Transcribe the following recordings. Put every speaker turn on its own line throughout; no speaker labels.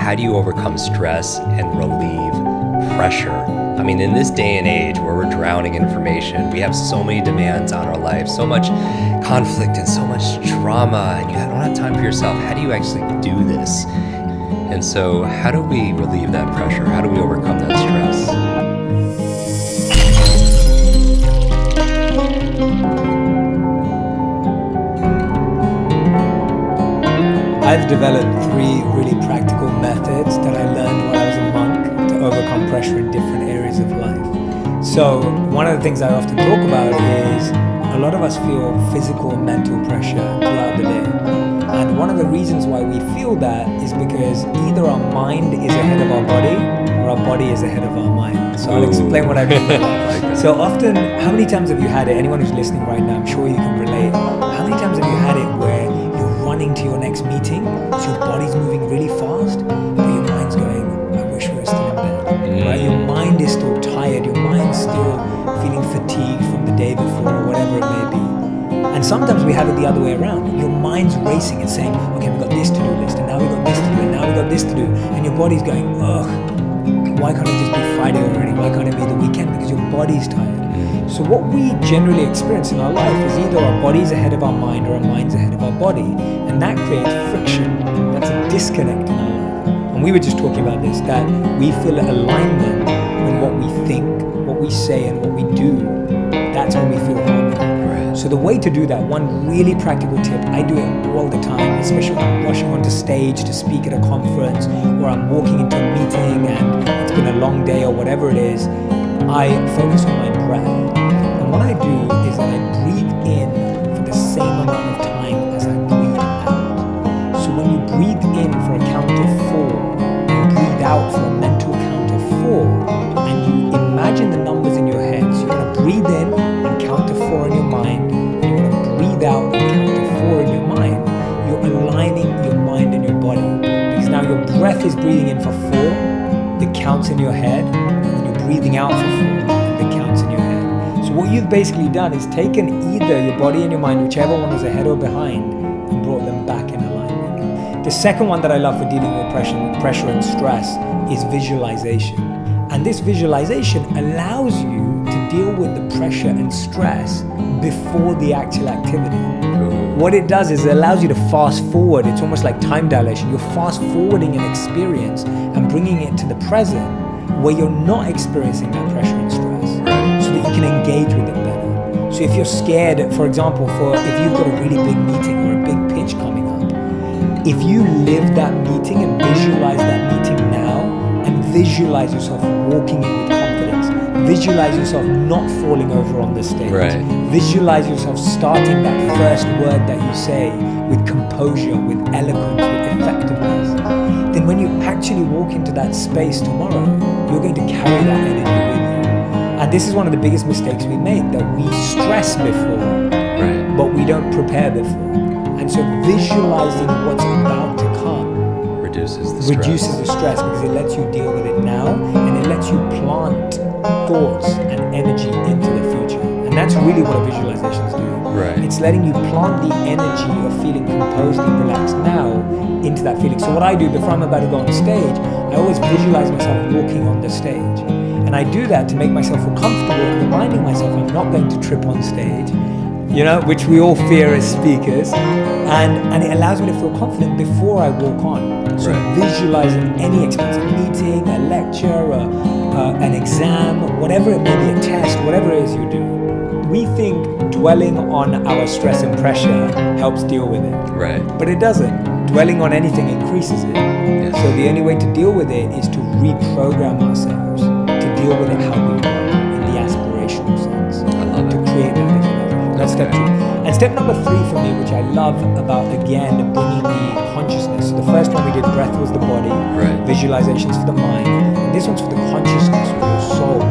how do you overcome stress and relieve pressure? I mean, in this day and age where we're drowning in information, we have so many demands on our life, so much conflict and so much drama, and you don't have time for yourself. How do you actually do this? And so how do we relieve that pressure? How do we overcome that stress?
I've developed 3 really practical methods that I learned when I was a monk to overcome pressure in different areas of life. So one of the things I often talk about is a lot of us feel physical and mental pressure throughout the day. And one of the reasons why we feel that is because either our mind is ahead of our body or our body is ahead of our mind. So I'll explain what I mean by that. So often, how many times have you had it? Anyone who's listening right now, I'm sure you can relate. How many times have you had it where running to your next meeting, so your body's moving really fast, but your mind's going, I wish we were still in bed, right? Your mind is still tired, your mind's still feeling fatigued from the day before or whatever it may be. And sometimes we have it the other way around. Your mind's racing and saying, okay, we've got this to-do list, and now we've got this to do, and now we've got this to do, and your body's going, ugh, why can't it just be Friday already? Why can't it be the weekend? Because your body's tired. So what we generally experience in our life is either our body's ahead of our mind or our mind's ahead of our body. And that creates friction. That's a disconnect in our life. And we were just talking about this, that we feel alignment when what we think, what we say, and what we do, that's when we feel harmony. Right. So the way to do that, one really practical tip, I do it all the time, especially when I'm rushing onto stage to speak at a conference, or I'm walking into a meeting and it's been a long day or whatever it is, I focus on my breath. And what I do is that I breathe in for the same amount of time as I breathe out. So when you breathe in for a count of 4 and breathe out for a mental count of 4, and you imagine the numbers in your head, so you're going to breathe in and count to 4 in your mind, and you're going to breathe out and count to 4 in your mind, you're aligning your mind and your body. Because now your breath is breathing in for 4, the counts in your head, and then you're breathing out for 4, the counts in your head. So what you've basically done is taken either your body and your mind, whichever one is ahead or behind, and brought them back in alignment. The second one that I love for dealing with pressure and stress is visualization. And this visualization allows you to deal with the pressure and stress before the actual activity. What it does is it allows you to fast forward. It's almost like time dilation. You're fast forwarding an experience and bringing it to the present where you're not experiencing that pressure and stress, so that you can engage with it better. So if you're scared, for example, if you've got a really big meeting or a big pitch coming up, if you live that meeting and visualize that meeting now, and visualize yourself walking in with confidence, visualize yourself not falling over on the stage, visualize yourself starting that first word that you say with composure, with eloquence, with effectiveness, then when you actually walk into that space tomorrow, you're going to carry that energy with you. And this is one of the biggest mistakes we make, that we stress before, but we don't prepare before. And so visualizing what's about to come reduces the stress because it lets you deal with it now, and it lets you plant thoughts and energy into the future. And that's really what a visualization is doing. It's letting you plant the energy of feeling composed and relaxed now into that feeling. So what I do before I'm about to go on stage, I always visualize myself walking on the stage. And I do that to make myself feel comfortable and reminding myself I'm not going to trip on stage, which we all fear as speakers. And it allows me to feel confident before I walk on. So visualizing any expensive meeting, a lecture, an exam, whatever it may be, a test, whatever it is you do. We think dwelling on our stress and pressure helps deal with it. But it doesn't. Dwelling on anything increases it. So the only way to deal with it is to reprogram ourselves to deal with it how we want, in the aspirational sense.
I love
to
it.
create that visualization. That's step 2. And step number 3 for me, which I love about, again, bringing the consciousness. So the first one we did, breath was the body, visualizations for the mind, and this one's for the consciousness, for your soul.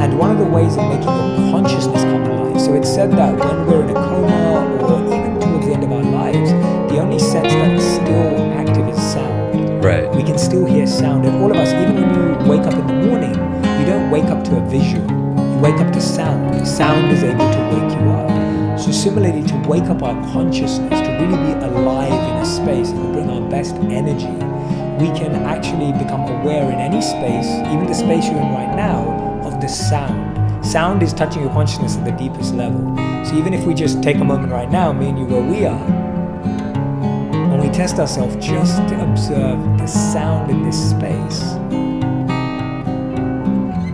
And one of the ways of making your consciousness come alive, so it's said that when we're in a coma or even towards the end of our lives, the only sense that is still active is sound. We can still hear sound, and all of us, even when you wake up in the morning, you don't wake up to a visual, you wake up to sound. Sound is able to wake you up. So similarly, to wake up our consciousness, to really be alive in a space and to bring our best energy, we can actually become aware in any space, even the space you're in right now, of the sound. Sound is touching your consciousness at the deepest level. So even if we just take a moment right now, me and you where we are, and we test ourselves just to observe the sound in this space,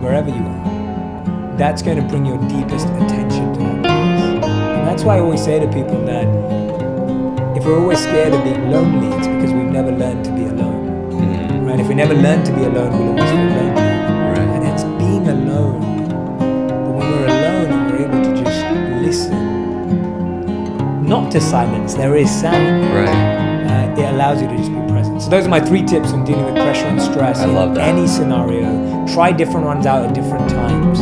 wherever you are, that's going to bring your deepest attention to that place. And that's why I always say to people that if we're always scared of being lonely, it's because we've never learned to be alone. Right? If we never learn to be alone, we'll always feel lonely.
Right.
And it's being alone. But when we're alone and we're able to just listen, not to silence, there is sound.
Right.
It allows you to just be present. So those are my 3 tips on dealing with pressure and stress
I love
in
that.
any scenario. Try different ones out at different times.